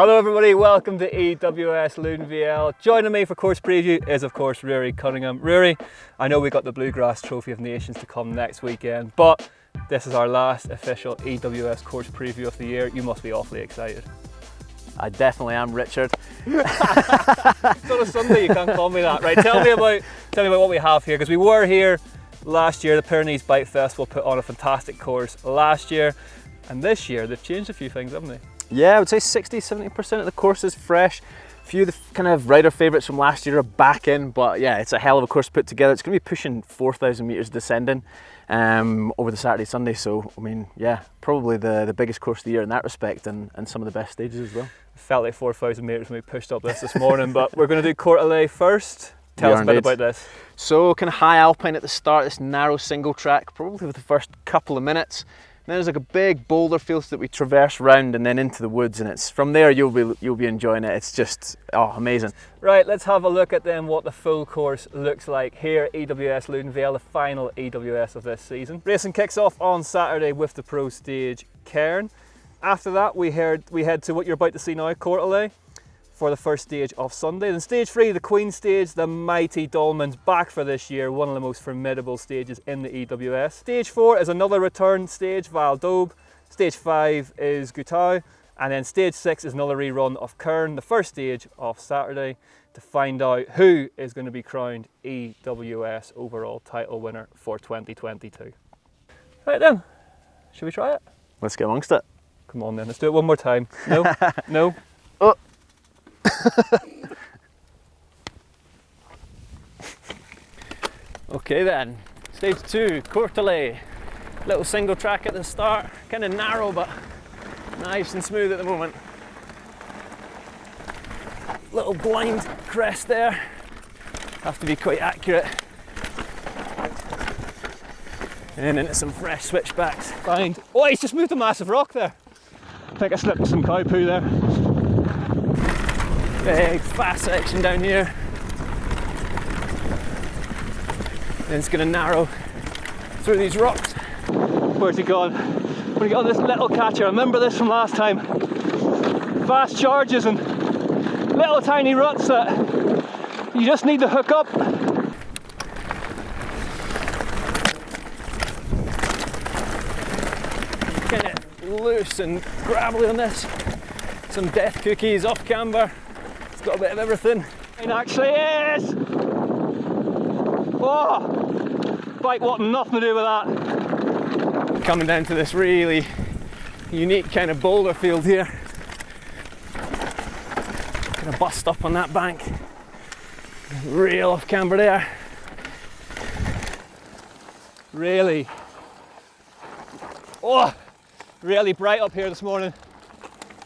Hello everybody, welcome to EWS Loudenvielle. Joining me for course preview is of course Ruaridh Cunningham. Ruaridh, I know we got the Bluegrass Trophy of Nations to come next weekend, but this is our last official EWS course preview of the year. You must be awfully excited. I definitely am, Richard. It's on a Sunday, you can't call me that. Right, tell me about what we have here, because we were here last year. The Pyrenees Bike Festival put on a fantastic course last year, and this year they've changed a few things, haven't they? Yeah, I would say 60-70% of the course is fresh. A few of the kind of rider favourites from last year are back in, but yeah, it's a hell of a course put together. It's going to be pushing 4,000 metres descending over the Saturday, Sunday. So, I mean, yeah, probably the biggest course of the year in that respect, and some of the best stages as well. It felt like 4,000 metres when we pushed up this morning, but we're going to do Courtelay first. Tell us a bit about this. So, kind of high alpine at the start, this narrow single track, probably for the first couple of minutes. And then there's like a big boulder field that we traverse round and then into the woods, and it's from there you'll be enjoying it. It's just amazing. Right, let's have a look at then what the full course looks like here at EWS Loudenvielle, the final EWS of this season. Racing kicks off on Saturday with the Pro Stage Cairn. After that we head to what you're about to see now, Courtelay, for the first stage of Sunday. Then stage 3, the Queen Stage, the mighty Dolmans, back for this year, one of the most formidable stages in the EWS. Stage 4 is another return stage, Val d'Aube. Stage 5 is Gutau, and then stage 6 is another rerun of Cairn, the first stage of Saturday, to find out who is going to be crowned EWS overall title winner for 2022. Right then, should we try it? Let's get amongst it. Come on then, let's do it one more time. No? No? Oh. Okay then, stage 2, Courtelay. Little single track at the start, kind of narrow but nice and smooth at the moment. Little blind crest there, have to be quite accurate. And into some fresh switchbacks. Blind. Oh, he's just moved a massive rock there. I think I slipped some cow poo there. Big fast section down here. Then it's going to narrow through these rocks. Where's he gone? When you get on this little catcher, I remember this from last time. Fast charges and little tiny ruts that you just need to hook up. Kind of loose and gravelly on this. Some death cookies off camber. It's got a bit of everything. It actually is! Oh! Bike wanting nothing to do with that. Coming down to this really unique kind of boulder field here. Gonna bust up on that bank. Real off camber there. Really? Oh! Really bright up here this morning.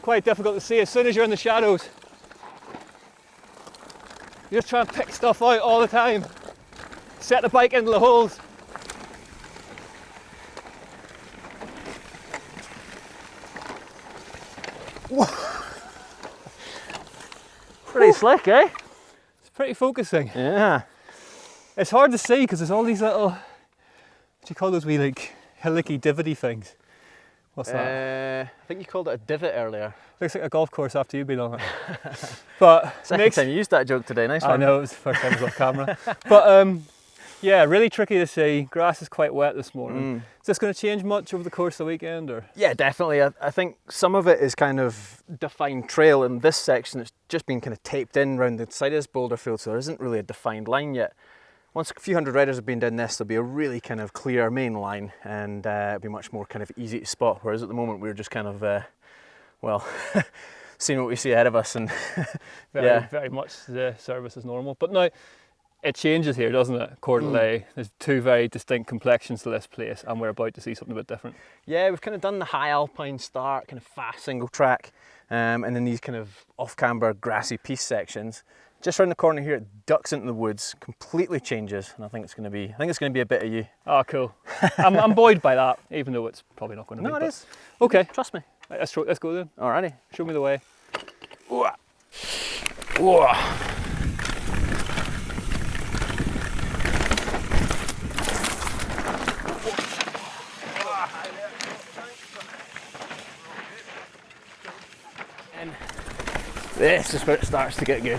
Quite difficult to see as soon as you're in the shadows. You just try and pick stuff out all the time. Set the bike into the holes. Pretty slick, eh? It's pretty focusing. Yeah. It's hard to see because there's all these little, what do you call those wee like hillicky divotty things? What's that? I think you called it a divot earlier. Looks like a golf course after you've been on it. But Second time you used that joke today, nice one. I know, it was the first time I was off camera. But yeah, really tricky to see. Grass is quite wet this morning. Is this going to change much over the course of the weekend? Or? Yeah, definitely. I think some of it is kind of defined trail. In this section, it's just been kind of taped in around the side of this boulder field, so there isn't really a defined line yet. Once a few hundred riders have been down this, there'll be a really kind of clear main line, and it'll be much more kind of easy to spot, whereas at the moment we're just kind of, well, seeing what we see ahead of us, and very much the service as normal. But now, it changes here, doesn't it? Courtelay, there's two very distinct complexions to this place, and we're about to see something a bit different. Yeah, we've kind of done the high alpine start, kind of fast single track, and then these kind of off-camber grassy piece sections. Just around the corner here, it ducks into the woods, completely changes, and I think it's going to be a bit of you. Oh, cool. I'm buoyed by that, even though it's probably not going to be. No, it is. Okay. Trust me. Right, let's go then. Alrighty. Show me the way. Ooh. Ooh. This is where it starts to get good.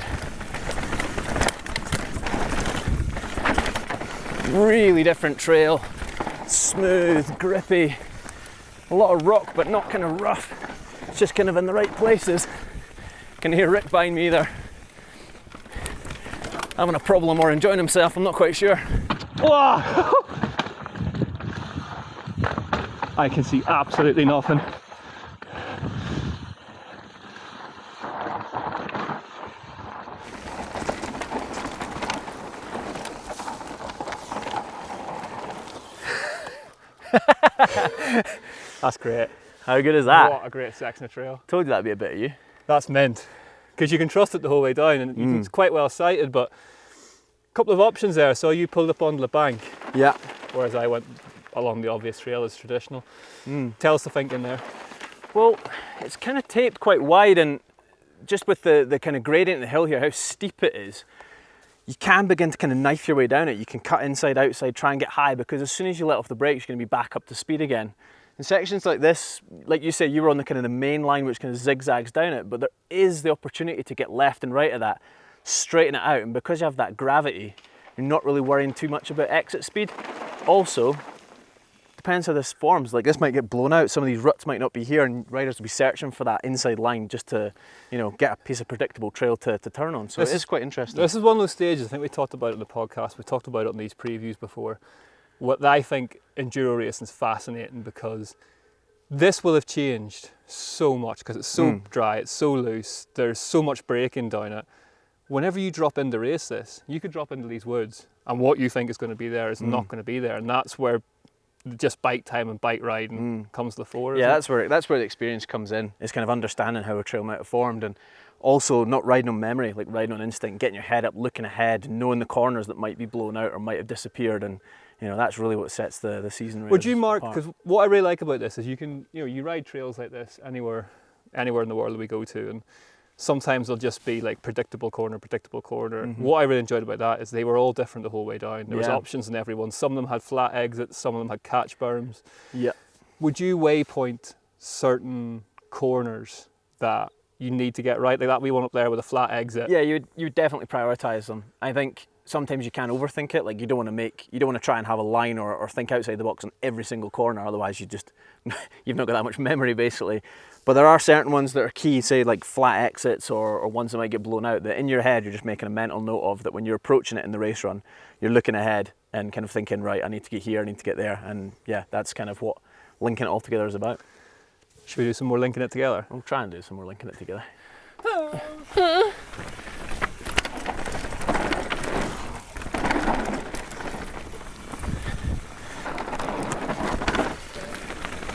Really different trail, smooth, grippy, a lot of rock but not kind of rough, it's just kind of in the right places. Can hear Rick behind me either having a problem or enjoying himself, I'm not quite sure. Whoa! I can see absolutely nothing. That's great. How good is that? What a great section of trail. Told you that'd be a bit of you. That's mint. Because you can trust it the whole way down, and it's quite well sighted, but a couple of options there. So you pulled up onto the bank. Yeah. Whereas I went along the obvious trail as traditional. Tell us the thinking there. Well, it's kind of taped quite wide, and just with the kind of gradient in the hill here, how steep it is, you can begin to kind of knife your way down it. You can cut inside, outside, try and get high, because as soon as you let off the brakes, you're going to be back up to speed again. In sections like this, like you said, you were on the kind of the main line which kind of zigzags down it, but there is the opportunity to get left and right of that, straighten it out, and because you have that gravity, you're not really worrying too much about exit speed. Also, depends how this forms, like this might get blown out, some of these ruts might not be here, and riders will be searching for that inside line just to, you know, get a piece of predictable trail to turn on. So it is quite interesting. This is one of those stages, I think we talked about it in the podcast, we talked about it in these previews before. What I think enduro racing is fascinating, because this will have changed so much because it's so dry, it's so loose, there's so much braking down it. Whenever you drop in to race this, you could drop into these woods and what you think is going to be there is not going to be there, and that's where just bike time and bike riding comes to the fore. Yeah, that's where the experience comes in. It's kind of understanding how a trail might have formed, and also not riding on memory, like riding on instinct, getting your head up, looking ahead, knowing the corners that might be blown out or might have disappeared, and you know, that's really what sets the season race. Would you mark, because what I really like about this is you can, you know, you ride trails like this anywhere in the world that we go to, and sometimes they'll just be like predictable corner. What I really enjoyed about that is they were all different the whole way down. There was options in every one. Some of them had flat exits, some of them had catch berms. Yeah. Would you waypoint certain corners that you need to get right, like that wee one up there with a flat exit? Yeah, you would definitely prioritise them. I think sometimes you can overthink it, like you don't want to try and have a line or think outside the box on every single corner, otherwise you've not got that much memory basically. But there are certain ones that are key, say like flat exits or ones that might get blown out, that in your head you're just making a mental note of, that when you're approaching it in the race run, you're looking ahead and kind of thinking, right, I need to get here, I need to get there, and yeah, that's kind of what linking it all together is about. Should we do some more linking it together? We'll try and do some more linking it together.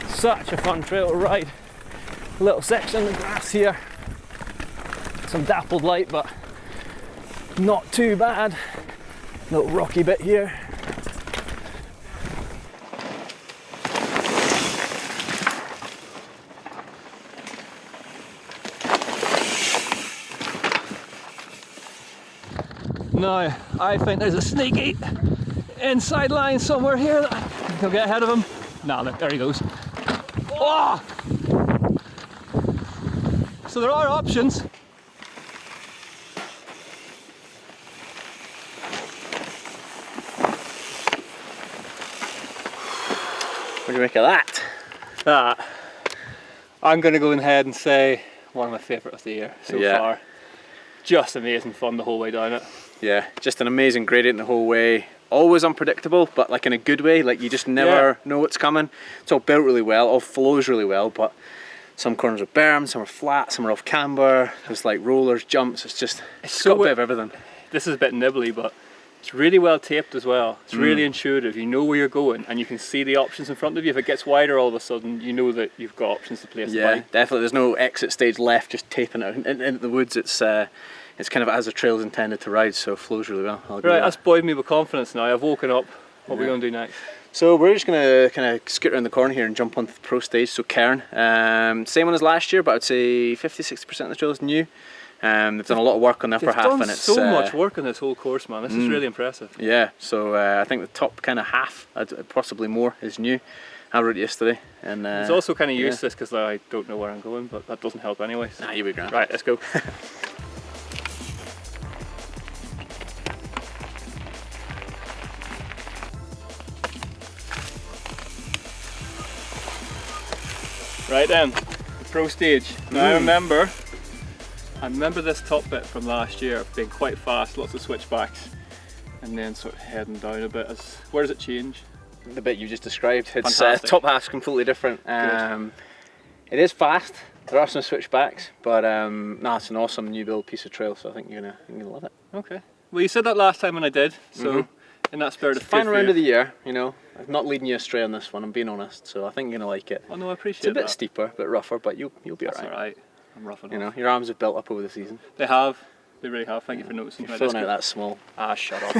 Such a fun trail to ride. A little section of grass here. Some dappled light, but not too bad. Little rocky bit here. Now, I think there's a sneaky inside line somewhere here that I can get ahead of him. Nah, look, there he goes. Oh! So there are options. What do you make of that? I'm going to go ahead and say one of my favourite of the year so far. Just amazing fun the whole way down it. Yeah, just an amazing gradient the whole way. Always unpredictable, but like in a good way, like you just never know what's coming. It's all built really well, all flows really well, but some corners are bermed, some are flat, some are off camber, there's like rollers, jumps, it's got a bit of everything. This is a bit nibbly, but it's really well taped as well. It's really intuitive, you know where you're going and you can see the options in front of you. If it gets wider all of a sudden, you know that you've got options to place the bike. Definitely, there's no exit stage left, just taping it into the woods. It's kind of as the trail's intended to ride, so it flows really well. Right, that's buoyed me with confidence now. I've woken up. What are we going to do next? So we're just going to kind of scoot around the corner here and jump onto the pro stage, so Cairn. Same one as last year, but I'd say 50-60% of the trail is new. They've done a lot of work on the upper half, and it's so much work on this whole course, man. This is really impressive. Yeah, so I think the top kind of half, possibly more, is new. I rode it yesterday, and it's also kind of useless because I don't know where I'm going, but that doesn't help anyways. Nah, you'll be grand. Right, let's go. Right then, the pro stage. Now I remember this top bit from last year being quite fast, lots of switchbacks, and then sort of heading down a bit. Where does it change? The bit you just described. It's Fantastic. top half's completely different. It is fast. There are some switchbacks, but no, it's an awesome new build piece of trail. So I think you're gonna love it. Okay. Well, you said that last time when I did, so in that spirit It's of a fine round of the year, you know. I'm not leading you astray on this one. I'm being honest. So I think you're gonna like it. Oh no, I appreciate It's a bit that. steeper, a bit rougher, but you'll be That's alright. alright. I'm rough enough. You know, your arms have built up over the season. They have. They really have. Thank you for noticing. You're filling out that small. Ah, shut up.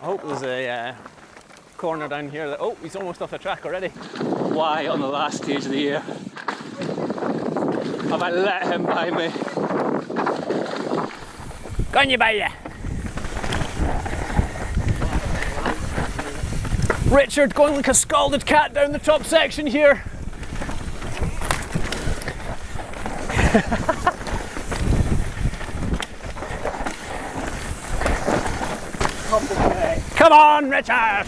I hope there's a corner down here that, oh, he's almost off the track already. Why on the last stage of the year have I let him by me? Can you buy you? Richard going like a scalded cat down the top section here. Come on, Richard!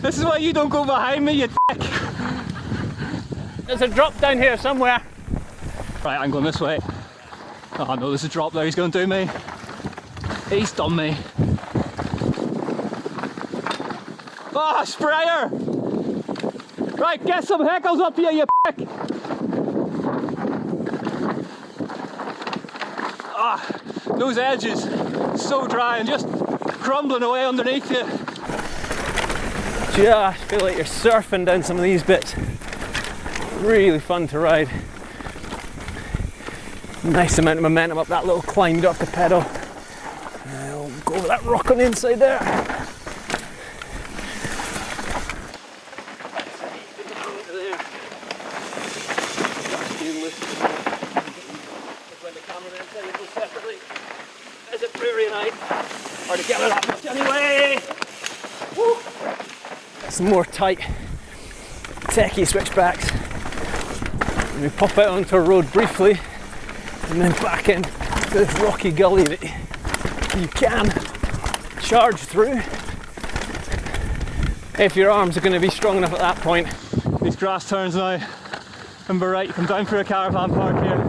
This is why you don't go behind me, you dick. There's a drop down here somewhere. Right, I'm going this way. Oh no, there's a drop there, he's going to do me. He's done me. Ah, oh, sprayer! Right, get some heckles up here, you prick! Ah, those edges, so dry and just crumbling away underneath you. Just feel like you're surfing down some of these bits. Really fun to ride. Nice amount of momentum up that little climb, you don't have to pedal. I'll go over that rock on the inside there. Is it brewery night? Hard to get with that much anyway! Woo. Some more tight, techie switchbacks. And we pop out onto a road briefly and then back in to this rocky gully that you can charge through if your arms are going to be strong enough at that point. These grass turns now, and we're right, you come down through a caravan park here.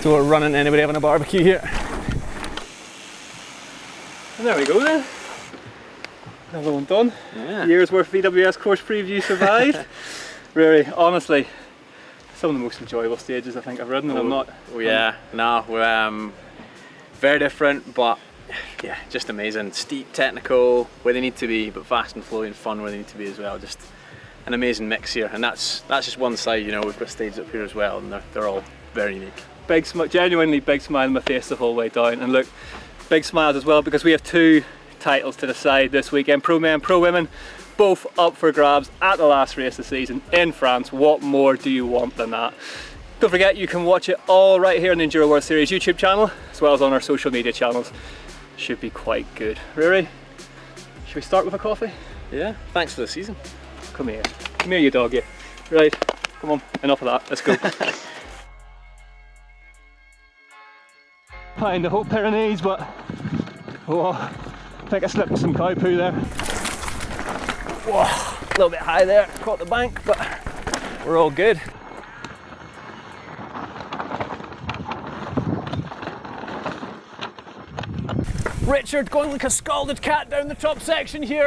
So we're running anybody having a barbecue here. And there we go then. Another one done. Yeah. Year's worth of EWS course preview survived. Really, honestly, some of the most enjoyable stages I think I've ridden, and I'm not. Oh yeah, no, we're very different, but yeah, just amazing. Steep, technical, where they need to be, but fast and flowy and fun where they need to be as well. Just an amazing mix here, and that's just one side. You know, we've got stages up here as well, and they're all very unique. Big genuinely big smile on my face the whole way down, and look, big smiles as well because we have two titles to decide this weekend. Pro men, pro women, both up for grabs at the last race of the season in France. What more do you want than that? Don't forget you can watch it all right here on the Enduro World Series YouTube channel as well as on our social media channels. Should be quite good. Ruaridh, should we start with a coffee? Yeah, thanks for the season. Come here you dog, you. Right, come on, enough of that, let's go. Behind the whole Pyrenees, but oh, I think I slipped some cow poo there. Whoa, a little bit high there, caught the bank, but we're all good. Richard going like a scalded cat down the top section here.